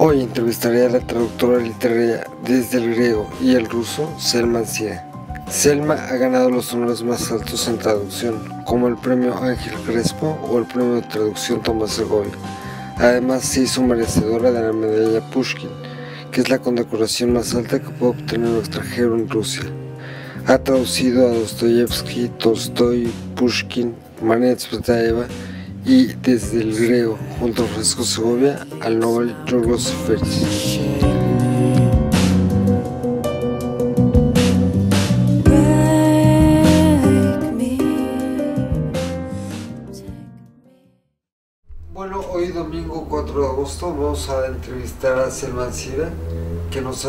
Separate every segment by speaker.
Speaker 1: Hoy entrevistaré a la traductora literaria desde el griego y el ruso, Selma Ancira. Selma ha ganado los honores más altos en traducción, como el premio Ángel Crespo o el premio de traducción Tomás Segovia. Además, se hizo merecedora de la medalla Pushkin, que es la condecoración más alta que puede obtener un extranjero en Rusia. Ha traducido a Dostoyevsky, Tolstoy, Pushkin, Marina Tsvetaeva y desde el griego, junto a Francisco Segovia, al Nobel Yorgos Seferis. Bueno, hoy domingo 4 de agosto vamos a entrevistar a Selma Ancira, que nos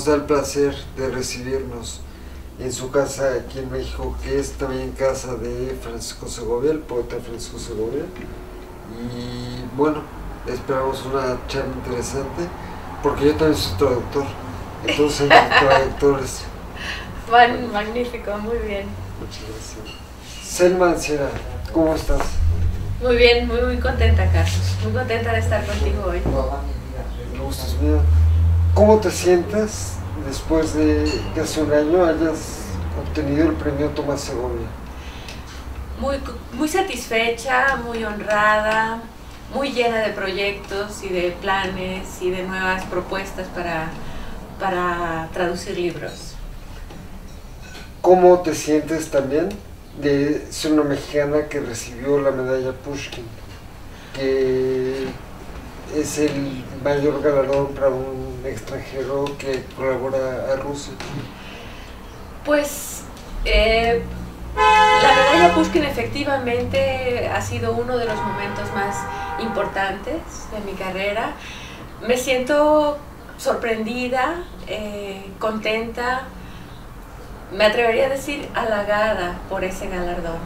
Speaker 1: da el placer de recibirnos en su casa aquí en México, que es también casa de Francisco Segovia, el poeta Francisco Segovia. Y bueno, esperamos una charla interesante, porque yo también soy traductor, entonces hay traductores.
Speaker 2: Magnífico, muy bien.
Speaker 1: Muchas gracias. Selma Ancira, ¿cómo estás?
Speaker 2: Muy bien, muy contenta, Carlos. Muy contenta de estar contigo hoy.
Speaker 1: El gusto es mío. ¿Cómo te sientes después de que hace un año hayas obtenido el premio Tomás Segovia?
Speaker 2: Muy satisfecha, muy honrada, muy llena de proyectos y de planes y de nuevas propuestas para traducir libros.
Speaker 1: ¿Cómo te sientes también de ser una mexicana que recibió la medalla Pushkin, que es el mayor galardón para un extranjero que colabora a Rusia?
Speaker 2: Pues la medalla Pushkin efectivamente ha sido uno de los momentos más importantes de mi carrera. Me siento sorprendida, contenta, me atrevería a decir halagada por ese galardón.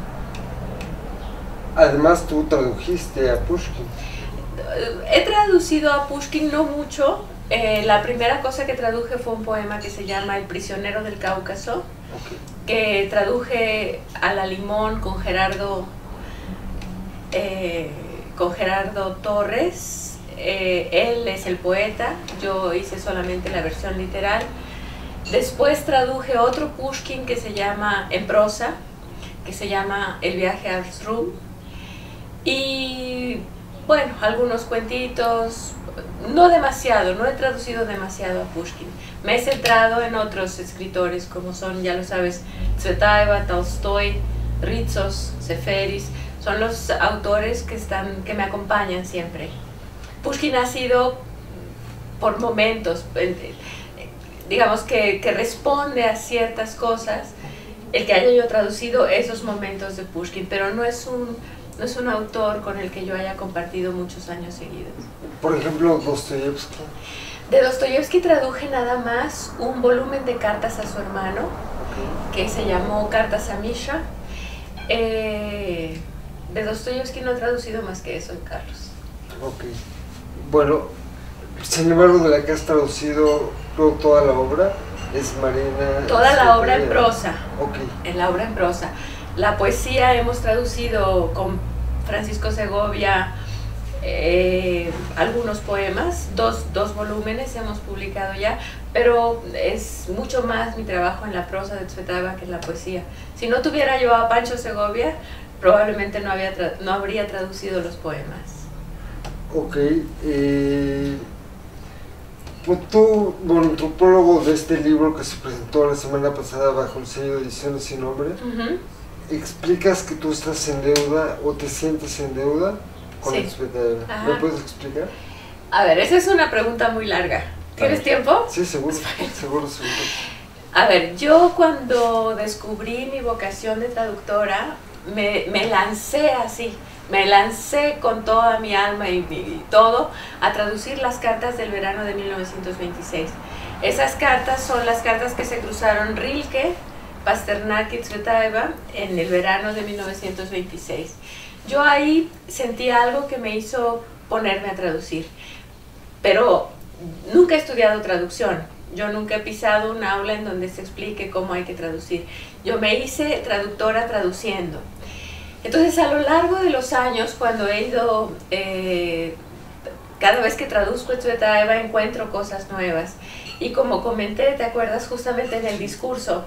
Speaker 1: Además, tú tradujiste a Pushkin.
Speaker 2: He traducido a Pushkin no mucho. La primera cosa que traduje fue un poema que se llama El prisionero del Cáucaso, que traduje a la Limón con Gerardo Torres. Él es el poeta, yo hice solamente la versión literal. Después traduje otro Pushkin que se llama, en prosa, que se llama El viaje a Srum. Y bueno, algunos cuentitos, no demasiado, no he traducido demasiado a Pushkin. Me he centrado en otros escritores como son, ya lo sabes, Tsvetaeva, Tolstoy, Ritsos, Seferis. Son los autores que me acompañan siempre. Pushkin ha sido por momentos, digamos que responde a ciertas cosas el que haya yo traducido esos momentos de Pushkin, pero no es un autor con el que yo haya compartido muchos años seguidos.
Speaker 1: Por ejemplo, Dostoyevsky.
Speaker 2: De Dostoyevsky traduje nada más un volumen de cartas a su hermano, que se llamó Cartas a Misha. De Dostoyevsky no he traducido más que eso, Carlos.
Speaker 1: Ok. Bueno, sin embargo, de la que has traducido toda la obra es Marina...
Speaker 2: Toda la obra en prosa.
Speaker 1: Ok.
Speaker 2: En la obra en prosa. La poesía hemos traducido con Francisco Segovia algunos poemas, dos volúmenes hemos publicado ya, pero es mucho más mi trabajo en la prosa de Tsvetaeva que en la poesía. Si no tuviera yo a Pancho Segovia, probablemente no habría traducido los poemas.
Speaker 1: Ok. Pues tú, bueno, tu prólogo de este libro que se presentó la semana pasada bajo el sello de Ediciones Sin Nombre, explicas que tú estás en deuda o te sientes en deuda con Tsvetaeva. ¿Me puedes explicar?
Speaker 2: A ver, esa es una pregunta muy larga. ¿Tienes tiempo?
Speaker 1: Sí, seguro, seguro.
Speaker 2: A ver, yo cuando descubrí mi vocación de traductora, me lancé así, me lancé con toda mi alma y todo a traducir las cartas del verano de 1926. Esas cartas son las cartas que se cruzaron Rilke, Pasternak y Tsvetaeva en el verano de 1926. Yo ahí sentí algo que me hizo ponerme a traducir, pero nunca he estudiado traducción. Yo nunca he pisado un aula en donde se explique cómo hay que traducir. Yo me hice traductora traduciendo. Entonces, a lo largo de los años, cuando he ido, cada vez que traduzco Tsvetaeva encuentro cosas nuevas. Y como comenté, ¿te acuerdas? Justamente en el discurso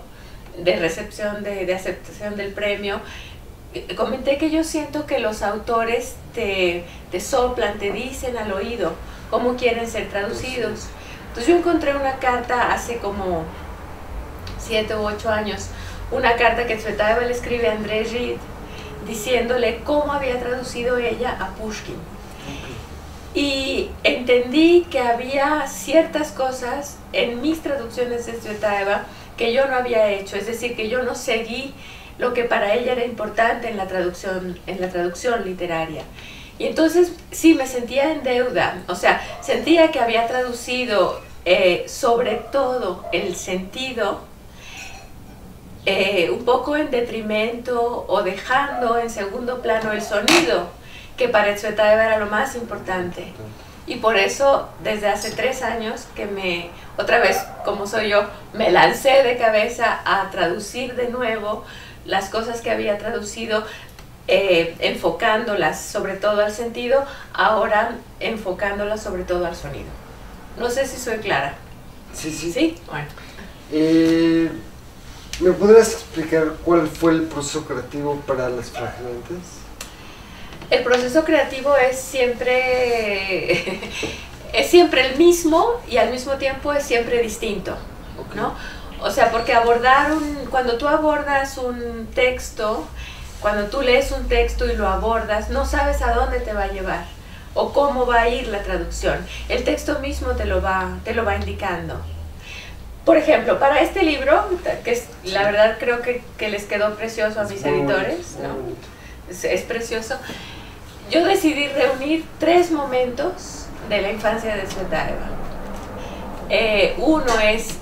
Speaker 2: de recepción, de aceptación del premio, comenté que yo siento que los autores te soplan, te dicen al oído cómo quieren ser traducidos. Entonces yo encontré una carta hace como 7 u 8 años, una carta que Tsvetaeva le escribe a André Gide, diciéndole cómo había traducido ella a Pushkin. Y entendí que había ciertas cosas en mis traducciones de Tsvetaeva que yo no había hecho, es decir, que yo no seguí lo que para ella era importante en la traducción literaria. Y entonces sí, me sentía en deuda, o sea, sentía que había traducido sobre todo el sentido, un poco en detrimento o dejando en segundo plano el sonido, que para Tsvetaeva era lo más importante. Y por eso, desde hace 3 años que otra vez, como soy yo, me lancé de cabeza a traducir de nuevo las cosas que había traducido, enfocándolas sobre todo al sentido, ahora enfocándolas sobre todo al sonido. No sé si soy clara.
Speaker 1: Sí, sí.
Speaker 2: ¿Sí? Bueno.
Speaker 1: ¿Me podrías explicar cuál fue el proceso creativo para Las Flagelantes?
Speaker 2: El proceso creativo es siempre el mismo y al mismo tiempo es siempre distinto, okay, ¿no? O sea, porque cuando tú abordas un texto, cuando tú lees un texto y lo abordas, no sabes a dónde te va a llevar o cómo va a ir la traducción. El texto mismo te lo va indicando. Por ejemplo, para este libro, que la verdad creo que les quedó precioso a mis editores, ¿no? Es precioso. Yo decidí reunir 3 momentos de la infancia de Tsvetaeva. Uno es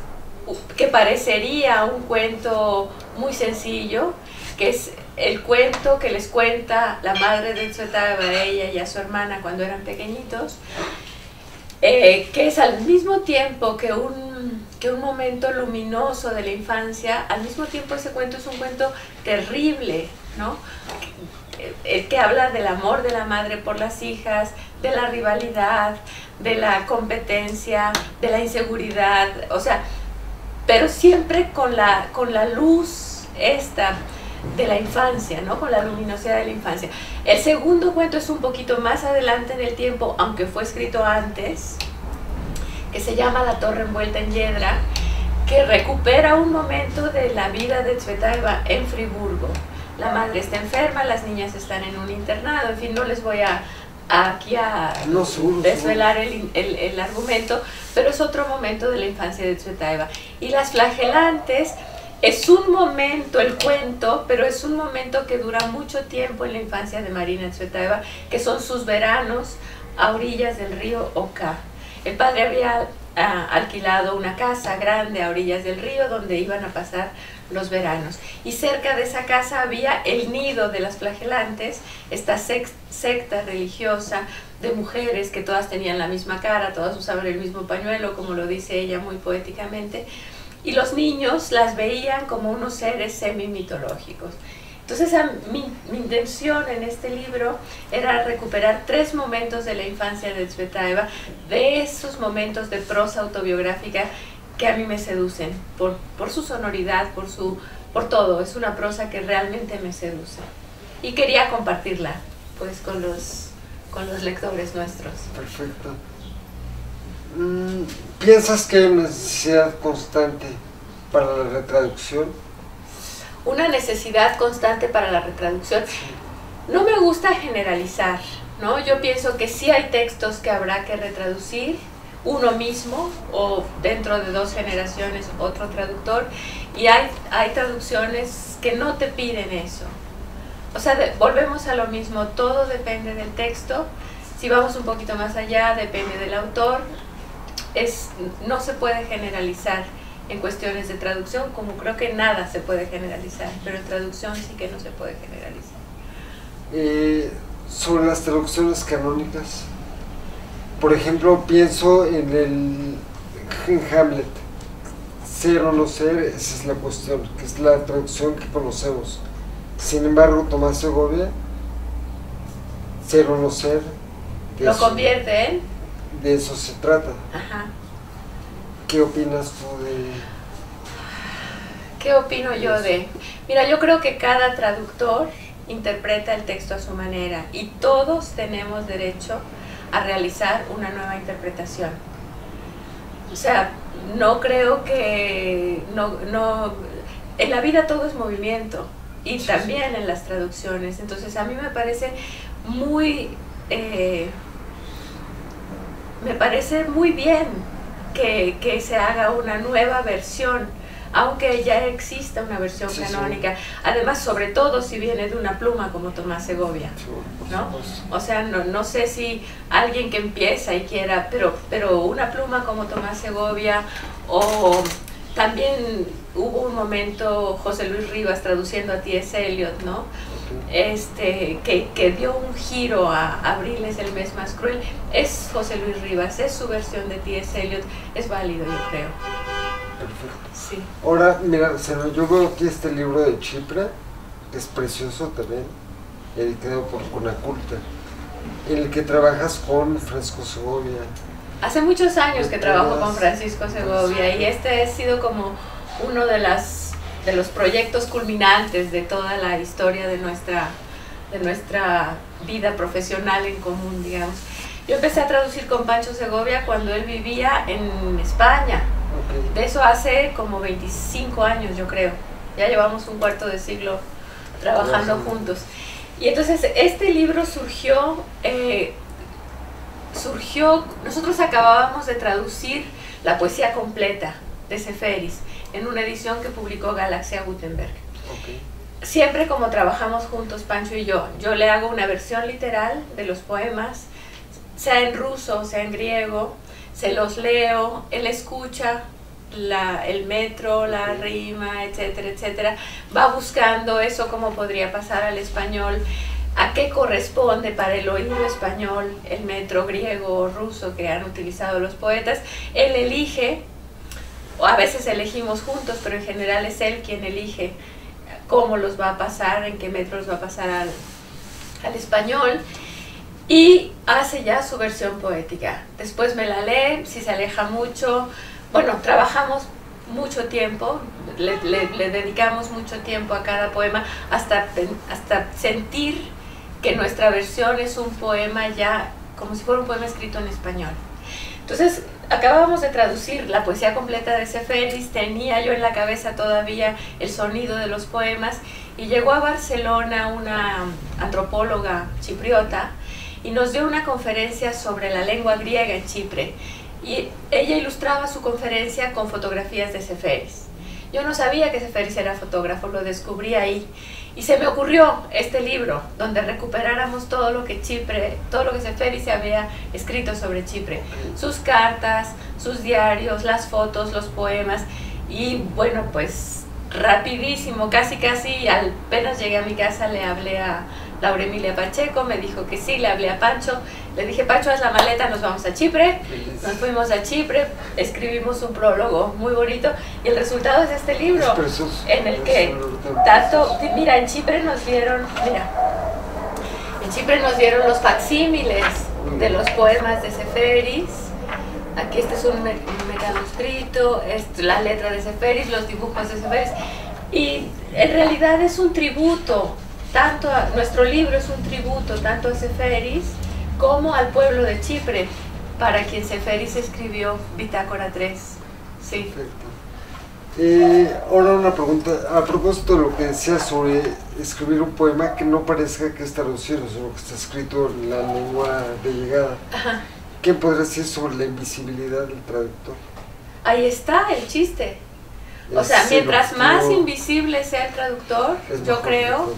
Speaker 2: que parecería un cuento muy sencillo, que es el cuento que les cuenta la madre de Tsvetaeva a ella y a su hermana cuando eran pequeñitos, que es al mismo tiempo que un momento luminoso de la infancia, al mismo tiempo ese cuento es un cuento terrible, ¿no? El que habla del amor de la madre por las hijas, de la rivalidad, de la competencia, de la inseguridad, o sea, pero siempre con la luz esta de la infancia, ¿no? Con la luminosidad de la infancia. El segundo cuento es un poquito más adelante en el tiempo, aunque fue escrito antes, que se llama La torre envuelta en hiedra, que recupera un momento de la vida de Tsvetaeva en Friburgo. La madre está enferma, las niñas están en un internado, en fin, no les voy aquí a desvelar el argumento, pero es otro momento de la infancia de Tsvetaeva. Y Las Flagelantes es un momento, el cuento, pero es un momento que dura mucho tiempo en la infancia de Marina Tsvetaeva, que son sus veranos a orillas del río Oka. El padre había alquilado una casa grande a orillas del río donde iban a pasar los veranos, y cerca de esa casa había el nido de las Flagelantes, esta secta religiosa de mujeres que todas tenían la misma cara, todas usaban el mismo pañuelo, como lo dice ella muy poéticamente, y los niños las veían como unos seres semi-mitológicos. Entonces mi intención en este libro era recuperar 3 momentos de la infancia de Tsvetaeva, de esos momentos de prosa autobiográfica que a mí me seducen, por su sonoridad, por todo. Es una prosa que realmente me seduce. Y quería compartirla pues con los lectores nuestros.
Speaker 1: Perfecto. ¿Piensas que hay una necesidad constante para la retraducción?
Speaker 2: Una necesidad constante para la retraducción. No me gusta generalizar, ¿no? Yo pienso que sí hay textos que habrá que retraducir, uno mismo o dentro de 2 generaciones otro traductor, y hay traducciones que no te piden eso. O sea, volvemos a lo mismo, todo depende del texto. Si vamos un poquito más allá, depende del autor. No se puede generalizar en cuestiones de traducción, como creo que nada se puede generalizar, pero en traducción sí que no se puede generalizar.
Speaker 1: Sobre las traducciones canónicas, por ejemplo, pienso en Hamlet, ser o no ser, esa es la cuestión, que es la traducción que conocemos. Sin embargo, Tomás Segovia, ser o no ser,
Speaker 2: lo convierte en...
Speaker 1: De eso se trata.
Speaker 2: Ajá.
Speaker 1: ¿Qué opinas tú de...?
Speaker 2: ¿Qué opino yo de...? Mira, yo creo que cada traductor interpreta el texto a su manera y todos tenemos derecho a realizar una nueva interpretación. O sea, no creo que... en la vida todo es movimiento y también en las traducciones. Entonces a mí me parece muy... me parece muy bien que se haga una nueva versión, aunque ya exista una versión canónica. Además, sobre todo si viene de una pluma como Tomás Segovia, ¿no? O sea, no sé si alguien que empieza y quiera, pero una pluma como Tomás Segovia, o también hubo un momento José Luis Rivas traduciendo a T.S. Eliot, ¿no? Que dio un giro a Abril es el mes más cruel. Es José Luis Rivas, es su versión de T.S. Eliot, es válido, yo creo.
Speaker 1: Perfecto.
Speaker 2: Sí.
Speaker 1: Ahora, mira, yo veo aquí este libro de Chipre, que es precioso también, editado por Conaculta, en el que trabajas con Francisco Segovia.
Speaker 2: Hace muchos años que trabajo con Francisco Segovia, y este ha sido como uno de los proyectos culminantes de toda la historia de nuestra vida profesional en común, digamos. Yo empecé a traducir con Pancho Segovia cuando él vivía en España. De eso hace como 25 años, yo creo. Ya llevamos un cuarto de siglo trabajando juntos. Y entonces este libro surgió, nosotros acabábamos de traducir la poesía completa de Seferis en una edición que publicó Galaxia Gutenberg. Siempre como trabajamos juntos, Pancho y yo le hago una versión literal de los poemas, sea en ruso, sea en griego, se los leo, él escucha el metro, la rima, etcétera, etcétera, va buscando eso cómo podría pasar al español, a qué corresponde para el oído español el metro griego o ruso que han utilizado los poetas. Él elige, o a veces elegimos juntos, pero en general es él quien elige cómo los va a pasar, en qué metro los va a pasar al español, y hace ya su versión poética. Después me la lee, si se aleja mucho, bueno, trabajamos mucho tiempo, le dedicamos mucho tiempo a cada poema hasta sentir que nuestra versión es un poema ya como si fuera un poema escrito en español. Entonces acabábamos de traducir la poesía completa de Seferis, tenía yo en la cabeza todavía el sonido de los poemas, y llegó a Barcelona una antropóloga chipriota y nos dio una conferencia sobre la lengua griega en Chipre, y ella ilustraba su conferencia con fotografías de Seferis. Yo no sabía que Seferis era fotógrafo, lo descubrí ahí, y se me ocurrió este libro donde recuperáramos todo lo que Seferis había escrito sobre Chipre, sus cartas, sus diarios, las fotos, los poemas. Y bueno, pues rapidísimo, casi apenas llegué a mi casa le hablé a Laura Emilia Pacheco, me dijo que sí, le hablé a Pancho, le dije: Pancho, haz la maleta, nos vamos a Chipre. Nos fuimos a Chipre, escribimos un prólogo muy bonito, y el resultado es este libro, en el que tanto, mira, en Chipre nos dieron los facsímiles de los poemas de Seferis. Aquí este es un mecanuscrito, la letra de Seferis, los dibujos de Seferis, y en realidad es un tributo, nuestro libro es un tributo tanto a Seferis como al pueblo de Chipre, para quien Seferis escribió Bitácora 3. Sí.
Speaker 1: Perfecto. Ahora una pregunta, a propósito de lo que decías sobre escribir un poema que no parezca que es traducido, sino que está escrito en la lengua de llegada.
Speaker 2: Ajá.
Speaker 1: ¿Qué podría decir sobre la invisibilidad del traductor?
Speaker 2: Ahí está el chiste. O sea, mientras más invisible sea el traductor, yo creo,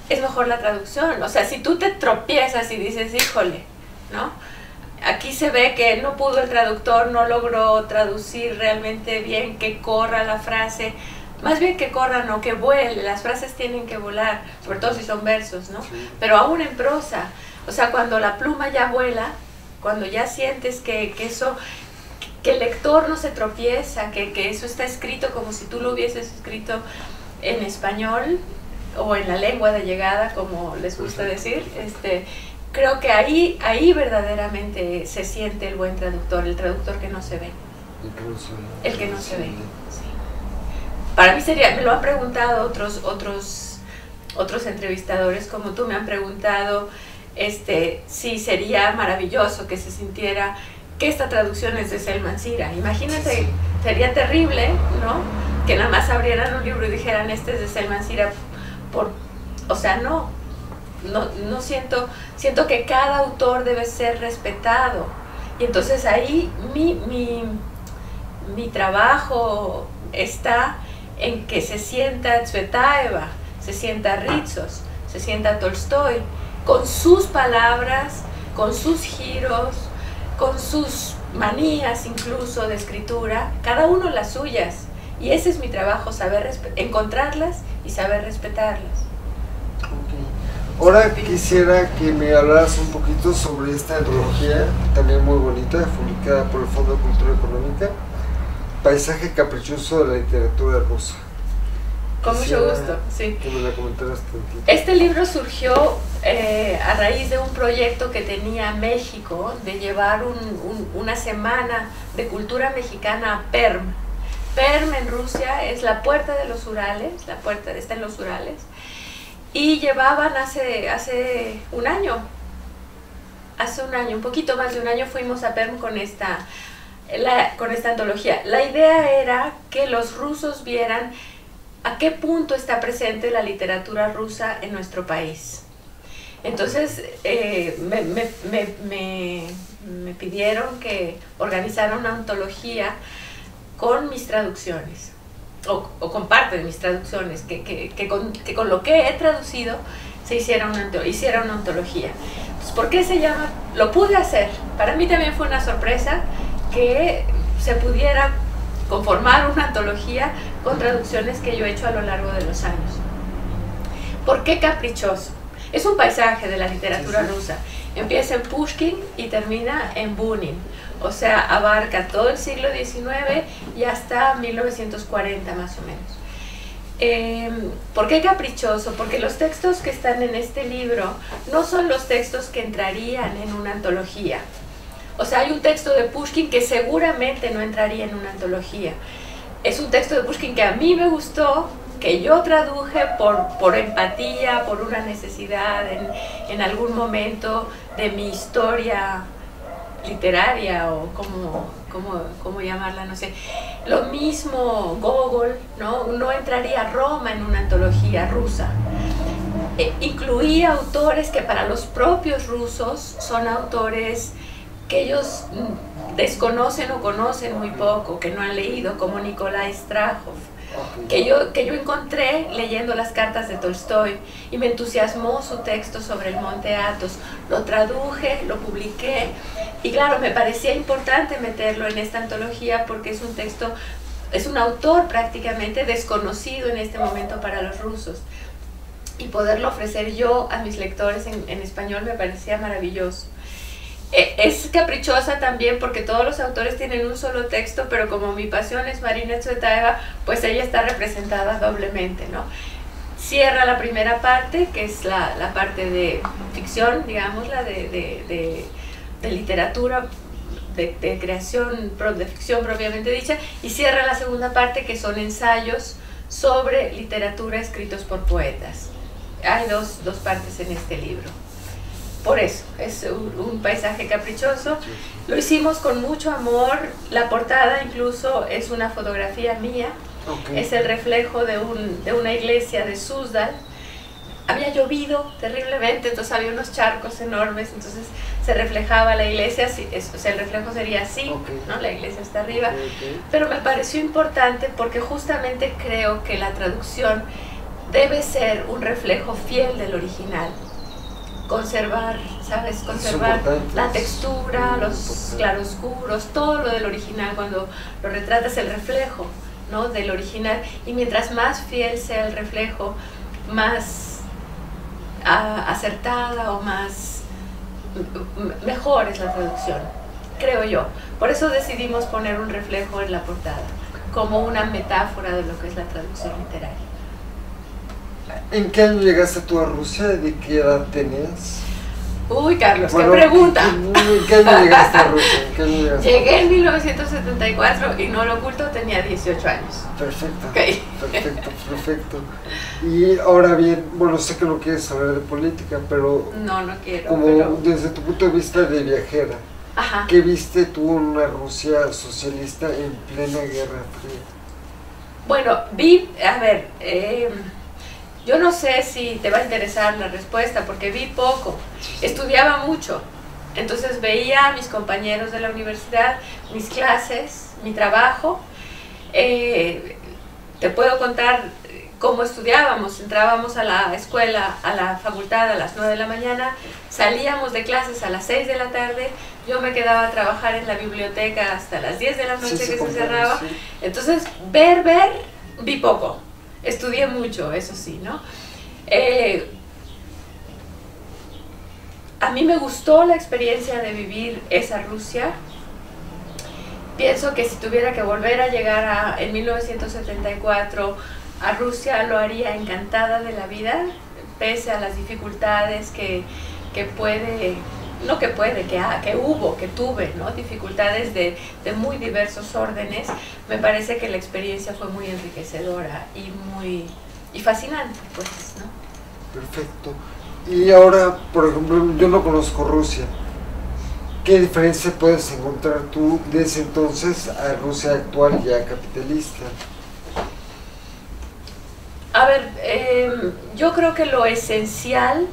Speaker 2: es mejor la traducción. O sea, si tú te tropiezas y dices, híjole, ¿no? Aquí se ve que no pudo el traductor, no logró traducir realmente bien, que corra la frase. Más bien que corra, no, que vuele. Las frases tienen que volar, sobre todo si son versos, ¿no? Sí. Pero aún en prosa. O sea, cuando la pluma ya vuela, cuando ya sientes que eso... que el lector no se tropieza, que eso está escrito como si tú lo hubieses escrito en español o en la lengua de llegada, como les gusta decir. Creo que ahí verdaderamente se siente el buen traductor, el traductor que no se ve. El que no se ve. Sí. Para mí sería, me lo han preguntado otros entrevistadores como tú, me han preguntado si sería maravilloso que se sintiera que esta traducción es de Selman Sira. Imagínate, sería terrible, ¿no? Que nada más abrieran un libro y dijeran, este es de Selman Sira. O sea, no siento que cada autor debe ser respetado. Y entonces ahí mi trabajo está en que se sienta Tsvetaeva, se sienta Ritsos, se sienta Tolstoy, con sus palabras, con sus giros, con sus manías incluso de escritura, cada uno las suyas. Y ese es mi trabajo, saber encontrarlas y saber respetarlas.
Speaker 1: Okay. Ahora quisiera que me hablaras un poquito sobre esta antología, también muy bonita, publicada por el Fondo de Cultura Económica, Paisaje caprichoso de la literatura rusa.
Speaker 2: Con mucho gusto, sí.
Speaker 1: Que me la comentaras tantito.
Speaker 2: Este libro surgió a raíz de un proyecto que tenía México de llevar una semana de cultura mexicana a Perm. Perm en Rusia es la puerta de los Urales, está en los Urales, y llevaban hace un año, un poquito más de un año, fuimos a Perm con esta antología. La idea era que los rusos vieran a qué punto está presente la literatura rusa en nuestro país. Entonces me pidieron que organizara una antología con mis traducciones, o con parte de mis traducciones, que con lo que he traducido se hiciera una antología. Entonces, ¿por qué se llama? Lo pude hacer. Para mí también fue una sorpresa que se pudiera conformar una antología con traducciones que yo he hecho a lo largo de los años. ¿Por qué caprichoso? Es un paisaje de la literatura rusa. Empieza en Pushkin y termina en Bunin. O sea, abarca todo el siglo XIX y hasta 1940 más o menos. ¿Por qué caprichoso? Porque los textos que están en este libro no son los textos que entrarían en una antología. O sea, hay un texto de Pushkin que seguramente no entraría en una antología. Es un texto de Pushkin que a mí me gustó, que yo traduje por empatía, por una necesidad en algún momento de mi historia literaria, o cómo llamarla, no sé. Lo mismo Gogol, no entraría Roma en una antología rusa. Incluía autores que para los propios rusos son autores que ellos desconocen o conocen muy poco, que no han leído, como Nikolai Strahov, que yo encontré leyendo las cartas de Tolstoy, y me entusiasmó su texto sobre el monte Athos. Lo traduje, lo publiqué, y claro, me parecía importante meterlo en esta antología porque es un texto, es un autor prácticamente desconocido en este momento para los rusos, y poderlo ofrecer yo a mis lectores en español me parecía maravilloso. Es caprichosa también porque todos los autores tienen un solo texto, pero como mi pasión es Marina Tsvetaeva, pues ella está representada doblemente, ¿no? Cierra la primera parte, que es la parte de ficción, digámosla, de literatura, de creación, de ficción propiamente dicha, y cierra la segunda parte, que son ensayos sobre literatura escritos por poetas. Hay dos partes en este libro. Por eso, es un paisaje caprichoso. Lo hicimos con mucho amor. La portada incluso es una fotografía mía. Okay. Es el reflejo de una iglesia de Suzdal. había llovido terriblemente, entonces había unos charcos enormes, entonces se reflejaba la iglesia, o sea, el reflejo sería así, ¿no? La iglesia está arriba, pero me pareció importante porque justamente creo que la traducción debe ser un reflejo fiel del original. Conservar, ¿sabes? Conservar la textura, los claroscuros, todo lo del original. Cuando lo retratas, el reflejo, ¿no? Del original. Y mientras más fiel sea el reflejo, más acertada o más mejor es la traducción, creo yo. Por eso decidimos poner un reflejo en la portada, como una metáfora de lo que es la traducción literaria.
Speaker 1: ¿En qué año llegaste tú a Rusia? ¿De qué edad tenías?
Speaker 2: Uy, Carlos, bueno, ¿qué pregunta?
Speaker 1: ¿En qué año llegaste a Rusia?
Speaker 2: Llegué en 1974 y no lo oculto, tenía 18 años.
Speaker 1: Perfecto,
Speaker 2: okay.
Speaker 1: perfecto. Y ahora bien, bueno, sé que no quieres hablar de política, pero...
Speaker 2: No quiero.
Speaker 1: Como desde tu punto de vista de viajera,
Speaker 2: ajá,
Speaker 1: ¿qué viste tú en una Rusia socialista en plena Guerra Fría?
Speaker 2: Bueno, vi, a ver, yo no sé si te va a interesar la respuesta porque vi poco, estudiaba mucho, entonces veía a mis compañeros de la universidad, mis clases, mi trabajo, te puedo contar cómo estudiábamos. Entrábamos a la escuela, a la facultad a las 9 de la mañana, salíamos de clases a las 6 de la tarde, yo me quedaba a trabajar en la biblioteca hasta las 10 de la noche que se cerraba, entonces vi poco. Estudié mucho, eso sí, ¿no? A mí me gustó la experiencia de vivir esa Rusia. Pienso que si tuviera que volver a llegar en 1974 a Rusia, lo haría encantada de la vida, pese a las dificultades que tuve, ¿no? Dificultades de muy diversos órdenes. Me parece que la experiencia fue muy enriquecedora y fascinante, pues, ¿no?
Speaker 1: Perfecto. Y ahora, por ejemplo, yo no conozco Rusia. ¿Qué diferencia puedes encontrar tú de ese entonces a Rusia actual ya capitalista?
Speaker 2: A ver, yo creo que lo esencial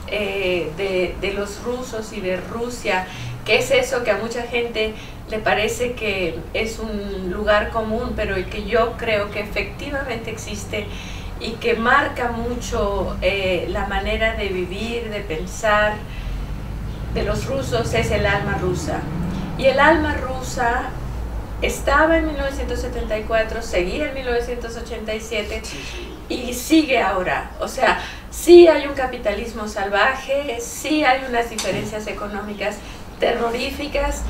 Speaker 2: de los rusos y de Rusia, que es eso que a mucha gente le parece que es un lugar común, pero que yo creo que efectivamente existe y que marca mucho la manera de vivir, de pensar de los rusos, es el alma rusa. Y el alma rusa estaba en 1974, seguía en 1987 y sigue ahora. O sea, sí hay un capitalismo salvaje, sí hay unas diferencias económicas terroríficas,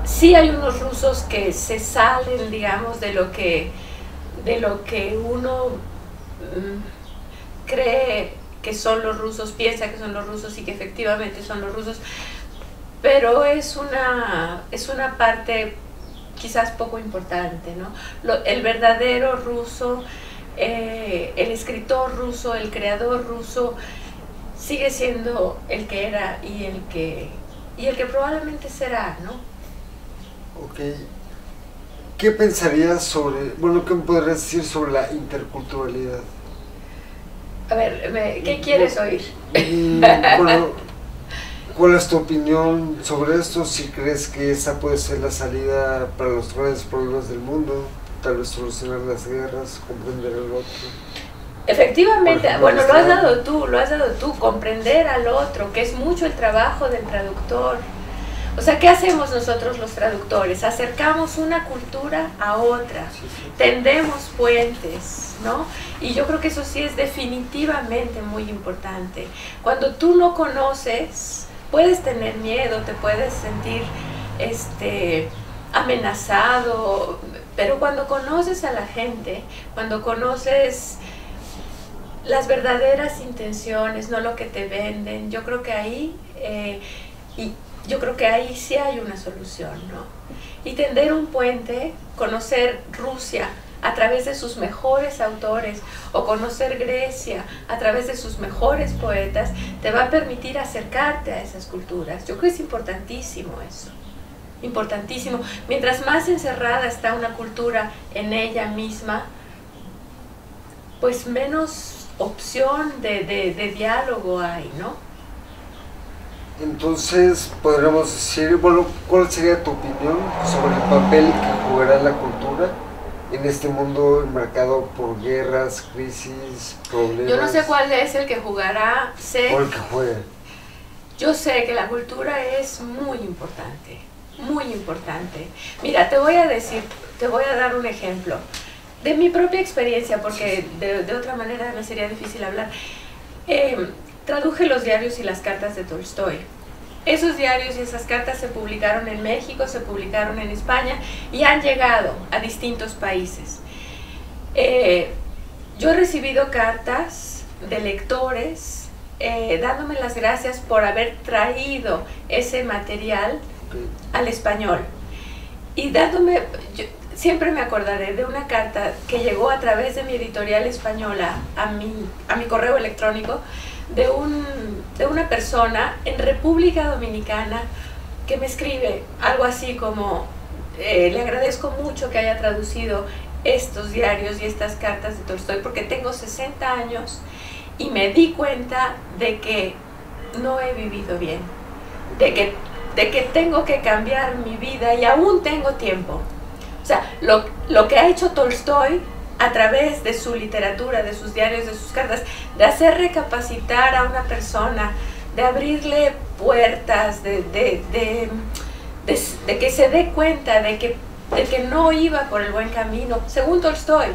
Speaker 2: sí hay unos rusos que se salen, digamos, de lo que uno cree que son los rusos, piensa que son los rusos y que efectivamente son los rusos, pero es una parte quizás poco importante, ¿no? El verdadero ruso, el escritor ruso, el creador ruso, sigue siendo el que era y el que probablemente será, ¿no?
Speaker 1: Ok. ¿Qué pensarías sobre, qué me podrías decir sobre la interculturalidad?
Speaker 2: A ver, ¿qué quieres oír?
Speaker 1: Bueno, ¿cuál es tu opinión sobre esto? Si crees que esa puede ser la salida para los grandes problemas del mundo, tal vez solucionar las guerras, comprender al otro.
Speaker 2: Efectivamente, bueno, lo has dado tú, comprender al otro, que es mucho el trabajo del traductor. O sea, ¿qué hacemos nosotros los traductores? Acercamos una cultura a otra, tendemos puentes, ¿no? Y yo creo que eso sí es definitivamente muy importante. Cuando tú no conoces, puedes tener miedo, te puedes sentir amenazado, pero cuando conoces a la gente, cuando conoces las verdaderas intenciones, no lo que te venden, yo creo que ahí sí hay una solución, ¿no? Y tender un puente, conocer Rusia a través de sus mejores autores o conocer Grecia a través de sus mejores poetas, te va a permitir acercarte a esas culturas. Yo creo que es importantísimo eso, importantísimo. Mientras más encerrada está una cultura en ella misma, pues menos opción de diálogo hay, ¿no?
Speaker 1: Entonces, podríamos decir, bueno, ¿cuál sería tu opinión sobre el papel que jugará la cultura en este mundo marcado por guerras, crisis, problemas?
Speaker 2: Yo no sé cuál es el que jugará, sé...
Speaker 1: O el que juega.
Speaker 2: Yo sé que la cultura es muy importante, muy importante. Mira, te voy a dar un ejemplo de mi propia experiencia, porque de otra manera me sería difícil hablar. Traduje los diarios y las cartas de Tolstoy. Esos diarios y esas cartas se publicaron en México, se publicaron en España y han llegado a distintos países. Yo he recibido cartas de lectores dándome las gracias por haber traído ese material al español. Y dándome, siempre me acordaré de una carta que llegó a través de mi editorial española a mi correo electrónico, de una persona en República Dominicana que me escribe algo así como: le agradezco mucho que haya traducido estos diarios y estas cartas de Tolstoy, porque tengo 60 años y me di cuenta de que no he vivido bien, de que tengo que cambiar mi vida y aún tengo tiempo. O sea, lo que ha hecho Tolstoy a través de su literatura, de sus diarios, de sus cartas, de hacer recapacitar a una persona, de abrirle puertas, de que se dé cuenta de que no iba por el buen camino, según Tolstoy.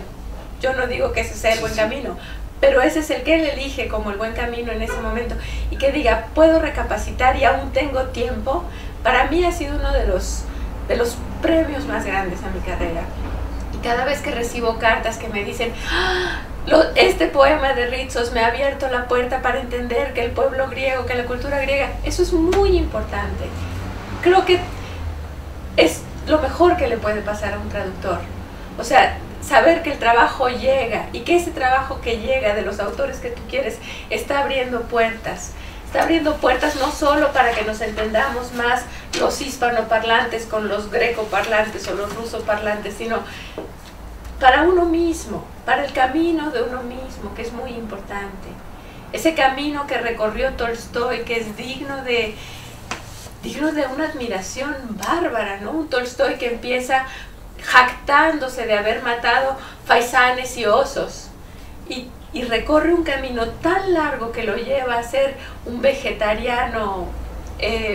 Speaker 2: Yo no digo que ese sea el buen camino, pero ese es el que él elige como el buen camino en ese momento, y que diga, puedo recapacitar y aún tengo tiempo. Para mí ha sido uno de los premios más grandes a mi carrera. Cada vez que recibo cartas que me dicen: este poema de Ritsos me ha abierto la puerta para entender que el pueblo griego, que la cultura griega, eso es muy importante. Creo que es lo mejor que le puede pasar a un traductor. O sea, saber que el trabajo llega y que ese trabajo que llega de los autores que tú quieres está abriendo puertas. Está abriendo puertas no solo para que nos entendamos más los hispanoparlantes con los grecoparlantes o los rusoparlantes, sino para uno mismo, para el camino de uno mismo, que es muy importante. Ese camino que recorrió Tolstoy, que es digno de una admiración bárbara, ¿no? Un Tolstoy que empieza jactándose de haber matado faisanes y osos, y recorre un camino tan largo que lo lleva a ser un vegetariano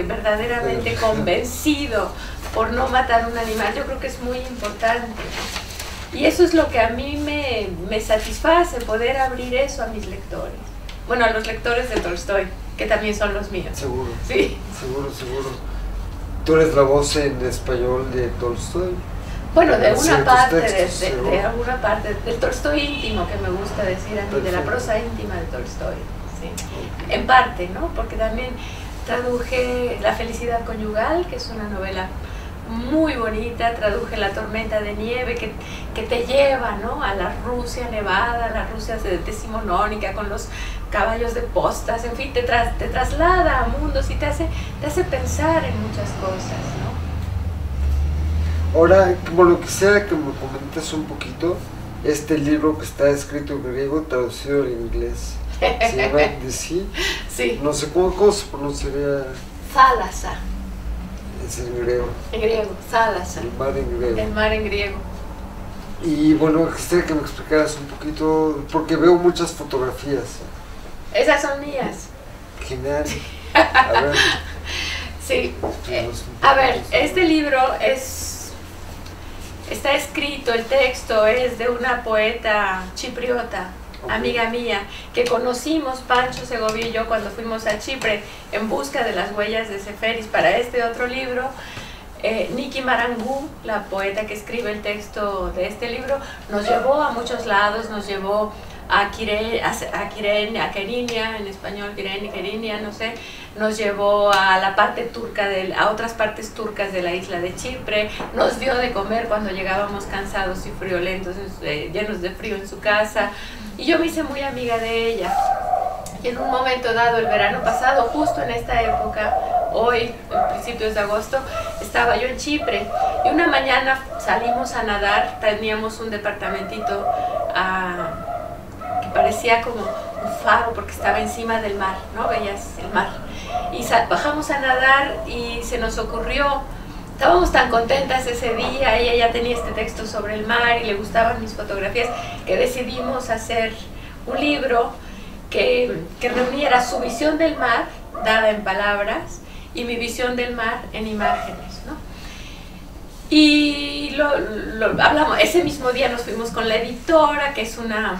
Speaker 2: verdaderamente convencido por no matar un animal. Yo creo que es muy importante. Y eso es lo que a mí me satisface, poder abrir eso a mis lectores. Bueno, a los lectores de Tolstoy, que también son los míos.
Speaker 1: Seguro.
Speaker 2: Sí.
Speaker 1: Seguro. ¿Tú eres la voz en español de Tolstoy?
Speaker 2: Bueno, de una parte,
Speaker 1: textos,
Speaker 2: de alguna parte, del Tolstoy íntimo, que me gusta decir a mí, perfecto, de la prosa íntima de Tolstoy, sí. En parte, ¿no? Porque también traduje La felicidad conyugal, que es una novela muy bonita, traduje La tormenta de nieve, que te lleva, ¿no?, a la Rusia nevada, a la Rusia decimonónica, con los caballos de postas, en fin, te traslada a mundos y te hace pensar en muchas cosas, ¿no?
Speaker 1: Ahora, bueno, quisiera que me comentes un poquito este libro que está escrito en griego, traducido al inglés. Se llama The Sea.
Speaker 2: Sí.
Speaker 1: No sé cómo se pronunciaría.
Speaker 2: Thalassa.
Speaker 1: Es en griego.
Speaker 2: En griego, Thalassa.
Speaker 1: El mar en griego.
Speaker 2: El mar en griego.
Speaker 1: Y bueno, quisiera que me explicaras un poquito, porque veo muchas fotografías.
Speaker 2: Esas son mías.
Speaker 1: Genial. A ver.
Speaker 2: Sí. A ver, este libro está escrito, el texto es de una poeta chipriota, okay, amiga mía, que conocimos, Pancho Segovia y yo, cuando fuimos a Chipre en busca de las huellas de Seferis para este otro libro. Niki Marangou, la poeta que escribe el texto de este libro, nos llevó a muchos lados, nos llevó a Kerinia, en español Kerinia, no sé, nos llevó a la parte turca, a otras partes turcas de la isla de Chipre, nos dio de comer cuando llegábamos cansados y friolentos, llenos de frío en su casa, y yo me hice muy amiga de ella. Y en un momento dado, el verano pasado, justo en esta época, hoy, en principios de agosto, estaba yo en Chipre, y una mañana salimos a nadar, teníamos un departamentito parecía como un faro porque estaba encima del mar, ¿no? Veías el mar. Y bajamos a nadar y se nos ocurrió, estábamos tan contentas ese día, ella ya tenía este texto sobre el mar y le gustaban mis fotografías, que decidimos hacer un libro que reuniera su visión del mar, dada en palabras, y mi visión del mar en imágenes, ¿no? Y lo hablamos, ese mismo día nos fuimos con la editora, que es una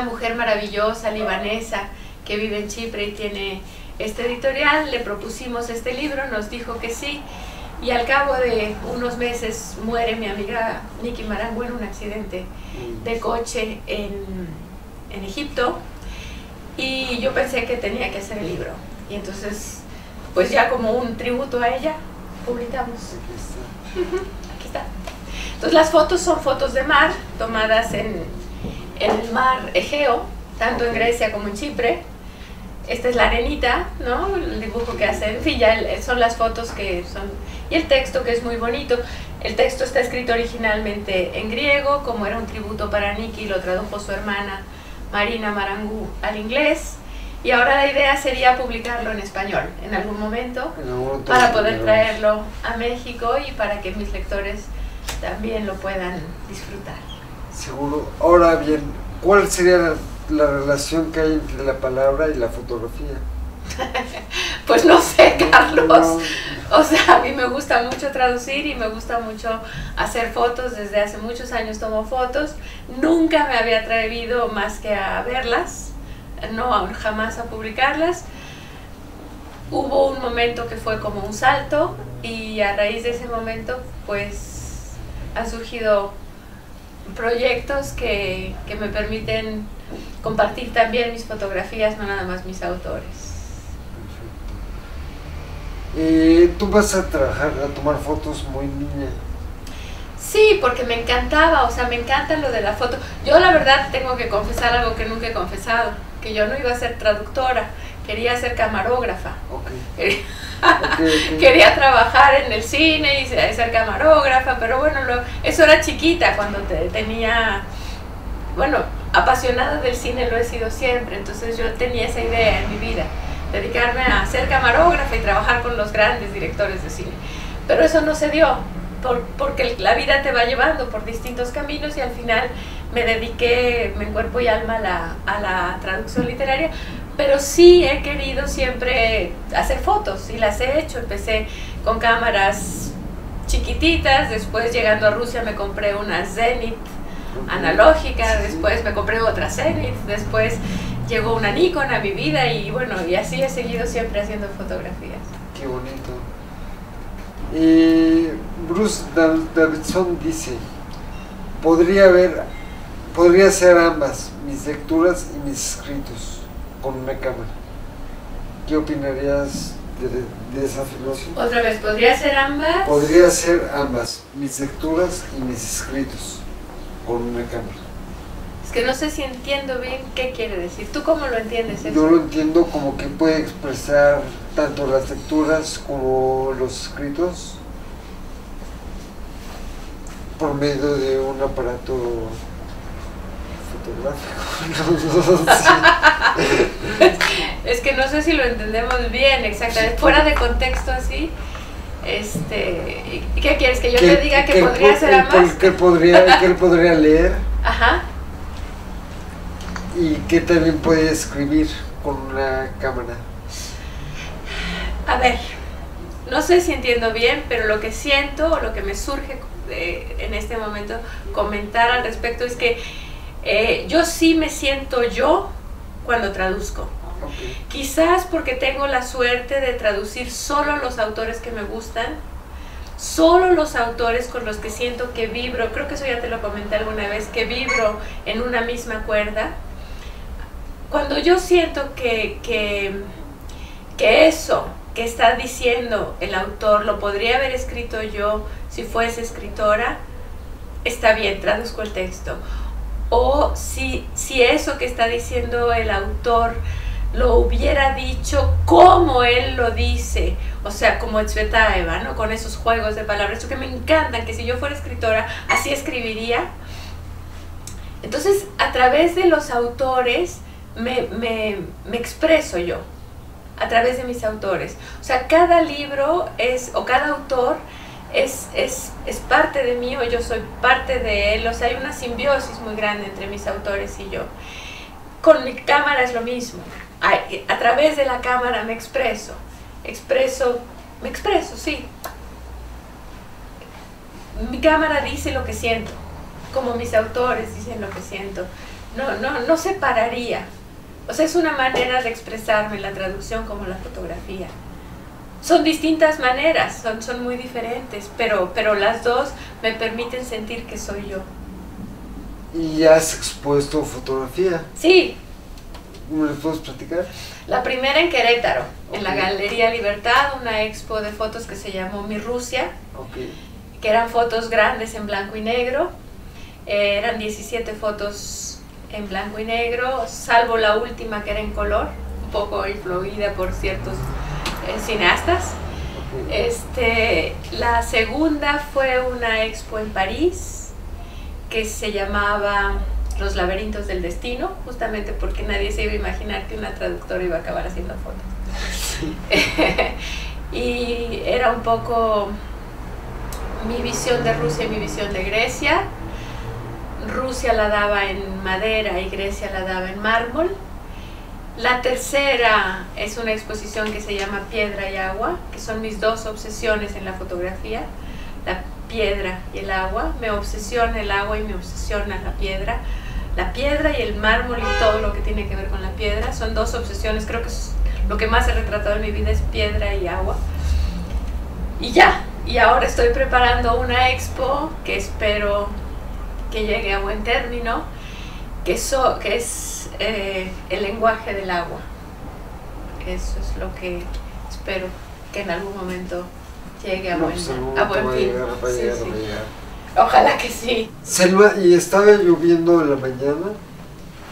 Speaker 2: mujer maravillosa, libanesa, que vive en Chipre y tiene este editorial. Le propusimos este libro, nos dijo que sí, y al cabo de unos meses muere mi amiga Nikki Marangu en un accidente de coche en Egipto, y yo pensé que tenía que hacer el libro, y entonces pues ya como un tributo a ella publicamos. Aquí está. Entonces las fotos son fotos de mar tomadas en el mar Egeo, tanto en Grecia como en Chipre. Esta es la arenita, ¿no? El dibujo que hace, en fin, ya son las fotos que son, y el texto, que es muy bonito. El texto está escrito originalmente en griego, como era un tributo para Nikki, lo tradujo su hermana Marina Marangu al inglés, y ahora la idea sería publicarlo en español en algún momento, para poder traerlo a México y para que mis lectores también lo puedan disfrutar.
Speaker 1: Seguro. Ahora bien, ¿cuál sería la relación que hay entre la palabra y la fotografía?
Speaker 2: Pues no sé, Carlos. O sea, a mí me gusta mucho traducir y me gusta mucho hacer fotos. Desde hace muchos años tomo fotos. Nunca me había atrevido más que a verlas, no jamás a publicarlas. Hubo un momento que fue como un salto, y a raíz de ese momento pues han surgido proyectos que me permiten compartir también mis fotografías, no nada más mis autores.
Speaker 1: Tú vas a trabajar, a tomar fotos muy niña.
Speaker 2: Sí, porque me encantaba, o sea, me encanta lo de la foto. Yo la verdad tengo que confesar algo que nunca he confesado, que yo no iba a ser traductora, quería ser camarógrafa.
Speaker 1: Okay.
Speaker 2: Quería trabajar en el cine y ser camarógrafa, pero bueno, eso era chiquita, cuando tenía, bueno, apasionada del cine lo he sido siempre, entonces yo tenía esa idea en mi vida, dedicarme a ser camarógrafa y trabajar con los grandes directores de cine. Pero eso no se dio, porque la vida te va llevando por distintos caminos, y al final me dediqué en cuerpo y alma a la traducción literaria. Pero sí he querido siempre hacer fotos, y las he hecho. Empecé con cámaras chiquititas, después llegando a Rusia me compré una Zenit analógica, después me compré otra Zenit, después llegó una Nikon a mi vida, y bueno, y así he seguido siempre haciendo fotografías.
Speaker 1: Qué bonito. Bruce Davidson dice: podría ser ambas, mis lecturas y mis escritos, con una cámara. ¿Qué opinarías de esa afirmación?
Speaker 2: Otra vez, ¿podría ser ambas?
Speaker 1: Podría ser ambas, mis lecturas y mis escritos, con una cámara.
Speaker 2: Es que no sé si entiendo bien qué quiere decir. ¿Tú cómo lo entiendes eso?
Speaker 1: Yo lo entiendo como que puede expresar tanto las lecturas como los escritos por medio de un aparato fotográfico.
Speaker 2: Es que no sé si lo entendemos bien, exactamente. Fuera de contexto así. ¿Qué quieres? ¿Que yo te diga que podría ser ambas?
Speaker 1: Que él podría leer.
Speaker 2: Ajá.
Speaker 1: Y que también puede escribir con una cámara.
Speaker 2: A ver, no sé si entiendo bien, pero lo que siento, o lo que me surge en este momento comentar al respecto, es que yo sí me siento yo cuando traduzco.
Speaker 1: Okay.
Speaker 2: Quizás porque tengo la suerte de traducir solo los autores que me gustan, solo los autores con los que siento que vibro. Creo que eso ya te lo comenté alguna vez, que vibro en una misma cuerda. Cuando yo siento que eso que está diciendo el autor lo podría haber escrito yo si fuese escritora, está bien, traduzco el texto. O si eso que está diciendo el autor lo hubiera dicho como él lo dice, o sea, como Tsvetaeva, ¿no? Con esos juegos de palabras, eso que me encantan, que si yo fuera escritora así escribiría. Entonces, a través de los autores me expreso yo, a través de mis autores. O sea, cada libro o cada autor es parte de mí, o yo soy parte de él. O sea, hay una simbiosis muy grande entre mis autores y yo. Con mi cámara es lo mismo. A través de la cámara me expreso, sí. Mi cámara dice lo que siento, como mis autores dicen lo que siento. No separaría. O sea, es una manera de expresarme la traducción como la fotografía. Son distintas maneras, son muy diferentes, pero las dos me permiten sentir que soy yo.
Speaker 1: ¿Y has expuesto fotografía?
Speaker 2: Sí.
Speaker 1: ¿Me lo puedes platicar?
Speaker 2: La primera en Querétaro,
Speaker 1: okay,
Speaker 2: en la Galería Libertad, una expo de fotos que se llamó Mi Rusia,
Speaker 1: okay,
Speaker 2: que eran fotos grandes en blanco y negro. Eran 17 fotos en blanco y negro, salvo la última que era en color, un poco influida por ciertos cineastas. Okay. La segunda fue una expo en París que se llamaba Los laberintos del destino, justamente porque nadie se iba a imaginar que una traductora iba a acabar haciendo fotos. Sí. Y era un poco mi visión de Rusia y mi visión de Grecia. Rusia la daba en madera y Grecia la daba en mármol. La tercera es una exposición que se llama Piedra y Agua, que son mis dos obsesiones en la fotografía, la piedra y el agua. Me obsesiona el agua y me obsesiona la piedra. La piedra y el mármol y todo lo que tiene que ver con la piedra son dos obsesiones. Creo que es lo que más he retratado en mi vida, es piedra y agua. Y ya, y ahora estoy preparando una expo que espero que llegue a buen término, que es el lenguaje del agua. Eso es lo que espero que en algún momento llegue a buen fin. Ojalá que sí.
Speaker 1: Selma, y estaba lloviendo en la mañana,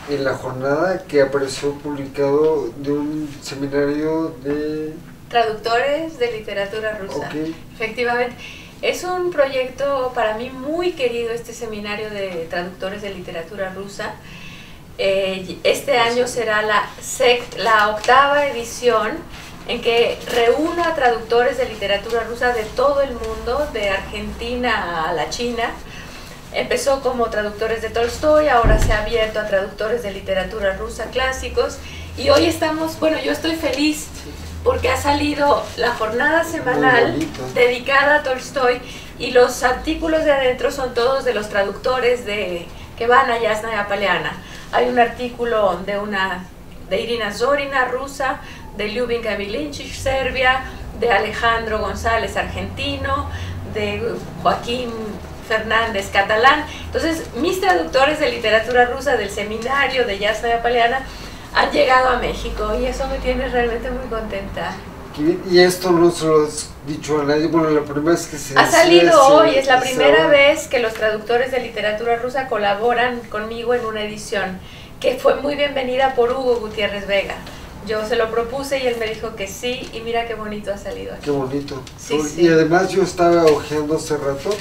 Speaker 1: en la jornada, que apareció publicado de un seminario de
Speaker 2: traductores de literatura rusa.
Speaker 1: Okay.
Speaker 2: Efectivamente. Es un proyecto para mí muy querido, este seminario de traductores de literatura rusa. Este año será la 8ª edición, en que reúno a traductores de literatura rusa de todo el mundo, de Argentina a la China. Empezó como traductores de Tolstoy, ahora se ha abierto a traductores de literatura rusa clásicos, y hoy yo estoy feliz porque ha salido la jornada semanal dedicada a Tolstoy, y los artículos de adentro son todos de los traductores que van a Yasnaya Poliana. Hay un artículo de Irina Zorina, rusa, de Ljubinka Milinčić, Serbia, de Alejandro González, argentino, de Joaquín Fernández, catalán. Entonces, mis traductores de literatura rusa del seminario de Yasnaya Poliana han llegado a México, y eso me tiene realmente muy contenta.
Speaker 1: Y esto no se lo has dicho a nadie. Bueno, la primera vez que
Speaker 2: ha salido hoy, es la primera vez que los traductores de literatura rusa colaboran conmigo en una edición, que fue muy bienvenida por Hugo Gutiérrez Vega. Yo se lo propuse y él me dijo que sí, y mira qué bonito ha salido aquí.
Speaker 1: Qué bonito.
Speaker 2: Sí,
Speaker 1: sí. Y además yo estaba hojeando hace rato,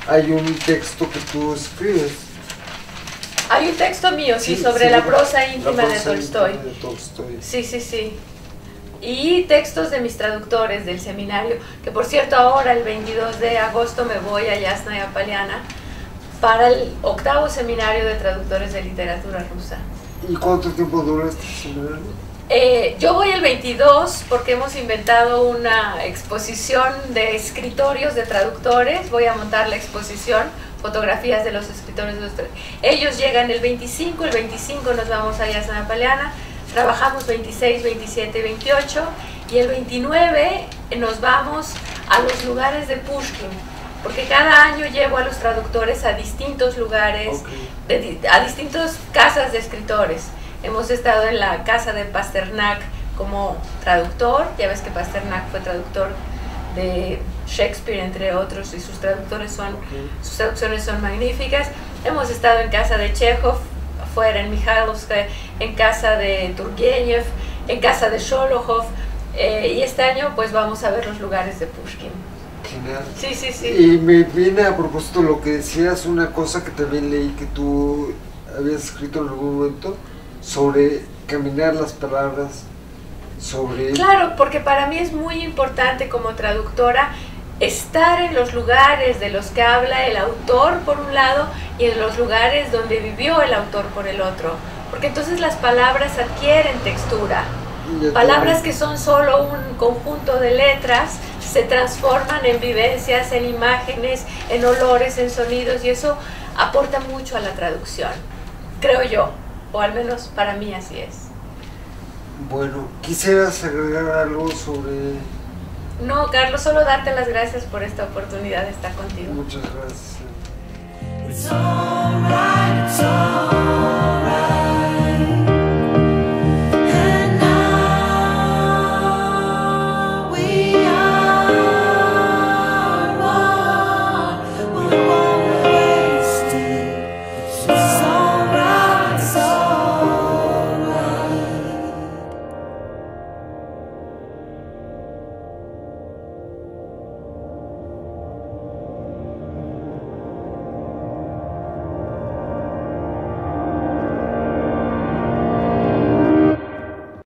Speaker 1: hay un texto que tú escribes.
Speaker 2: Hay un texto mío, sí, sobre la prosa íntima de Tolstoy. Sí. Y textos de mis traductores del seminario, que por cierto ahora el 22 de agosto me voy a Yasnaya Poliana para el 8º seminario de traductores de literatura rusa.
Speaker 1: ¿Y cuánto tiempo dura este seminario?
Speaker 2: Yo voy el 22 porque hemos inventado una exposición de escritorios de traductores. Voy a montar la exposición, fotografías de los escritores. Ellos llegan el 25 nos vamos a Yasnaya Poliana, trabajamos 26, 27 y 28, y el 29 nos vamos a los lugares de Pushkin, porque cada año llevo a los traductores a distintos lugares, a distintas casas de escritores. Hemos estado en la casa de Pasternak como traductor. Ya ves que Pasternak fue traductor de Shakespeare, entre otros, y sus traducciones son magníficas. Hemos estado en casa de Chekhov, afuera en Mikhailovsk, en casa de Turgenev, en casa de Sholokhov, y este año pues vamos a ver los lugares de Pushkin.
Speaker 1: Genial.
Speaker 2: Sí.
Speaker 1: Y me viene a propósito lo que decías, una cosa que también leí que tú habías escrito en algún momento sobre caminar las palabras, sobre...
Speaker 2: Claro, porque para mí es muy importante como traductora estar en los lugares de los que habla el autor por un lado y en los lugares donde vivió el autor por el otro, porque entonces las palabras adquieren textura. Palabras que son solo un conjunto de letras se transforman en vivencias, en imágenes, en olores, en sonidos, y eso aporta mucho a la traducción, creo yo, o al menos para mí así es.
Speaker 1: Bueno, ¿quisieras agregar algo sobre...?
Speaker 2: No, Carlos, solo darte las gracias por esta oportunidad de estar contigo.
Speaker 1: Muchas gracias.
Speaker 3: It's all right, it's all